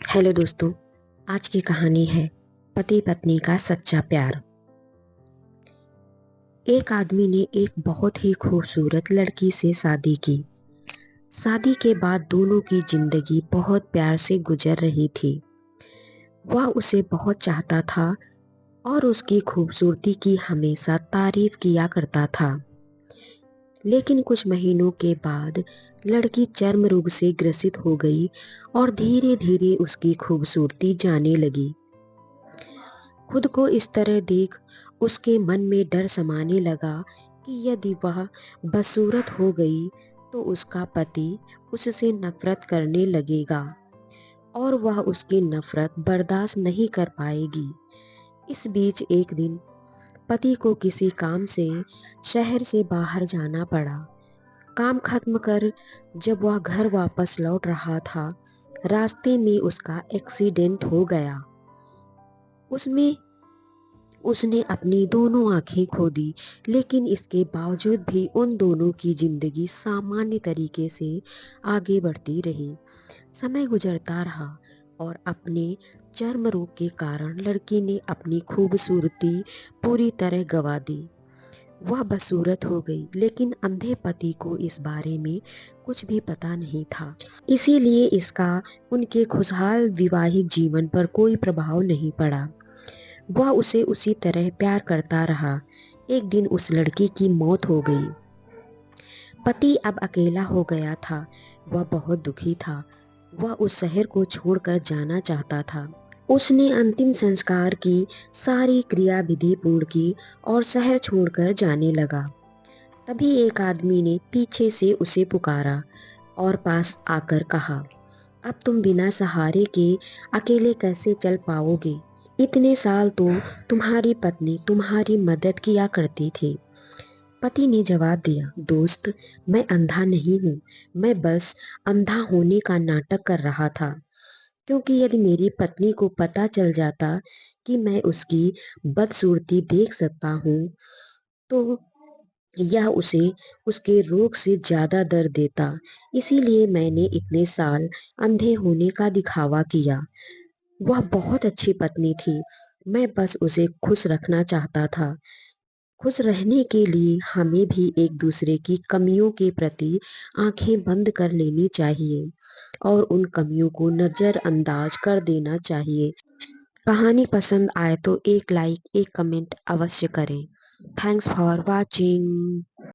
Hello दोस्तों, आज की कहानी है पति पत्नी का सच्चा प्यार। एक आदमी ने एक बहुत ही खूबसूरत लड़की से शादी की। शादी के बाद दोनों की जिंदगी बहुत प्यार से गुजर रही थी। वह उसे बहुत चाहता था और उसकी खूबसूरती की हमेशा तारीफ किया करता था। लेकिन कुछ महीनों के बाद लड़की चर्म रोग से ग्रसित हो गई और धीरे धीरे उसकी खूबसूरती जाने लगी। खुद को इस तरह देख उसके मन में डर समाने लगा कि यदि वह बदसूरत हो गई तो उसका पति उससे नफरत करने लगेगा और वह उसकी नफरत बर्दाश्त नहीं कर पाएगी। इस बीच एक दिन पति को किसी काम से शहर से बाहर जाना पड़ा। काम खत्म कर जब वह घर वापस लौट रहा था, रास्ते में उसका एक्सीडेंट हो गया। उसमें उसने अपनी दोनों आंखें खो दी, लेकिन इसके बावजूद भी उन दोनों की जिंदगी सामान्य तरीके से आगे बढ़ती रही। समय गुजरता रहा और अपने चर्म रोग के कारण लड़की ने अपनी खूबसूरती पूरी तरह गंवा दी। वह बदसूरत हो गई, लेकिन अंधे पति को इस बारे में कुछ भी पता नहीं था। इसीलिए इसका उनके खुशहाल वैवाहिक जीवन पर कोई प्रभाव नहीं पड़ा। वह उसे उसी तरह प्यार करता रहा। एक दिन उस लड़की की मौत हो गई। पति अब अकेला हो गया था। वह बहुत दुखी था। वह उस शहर को छोड़कर जाना चाहता था। उसने अंतिम संस्कार की सारी क्रिया विधि पूर्ण की और शहर छोड़कर जाने लगा। तभी एक आदमी ने पीछे से उसे पुकारा और पास आकर कहा, अब तुम बिना सहारे के अकेले कैसे चल पाओगे? इतने साल तो तुम्हारी पत्नी तुम्हारी मदद किया करती थी। पति ने जवाब दिया, दोस्त, मैं अंधा नहीं हूँ। मैं बस अंधा होने का नाटक कर रहा था, क्योंकि यदि मेरी पत्नी को पता चल जाता कि मैं उसकी बदसूरती देख सकता हूँ तो यह उसे उसके रोग से ज्यादा दर्द देता। इसीलिए मैंने इतने साल अंधे होने का दिखावा किया। वह बहुत अच्छी पत्नी थी। मैं बस उसे खुश रखना चाहता था। खुश रहने के लिए हमें भी एक दूसरे की कमियों के प्रति आंखें बंद कर लेनी चाहिए और उन कमियों को नजरअंदाज कर देना चाहिए। कहानी पसंद आए तो एक लाइक, एक कमेंट अवश्य करें। Thanks for watching.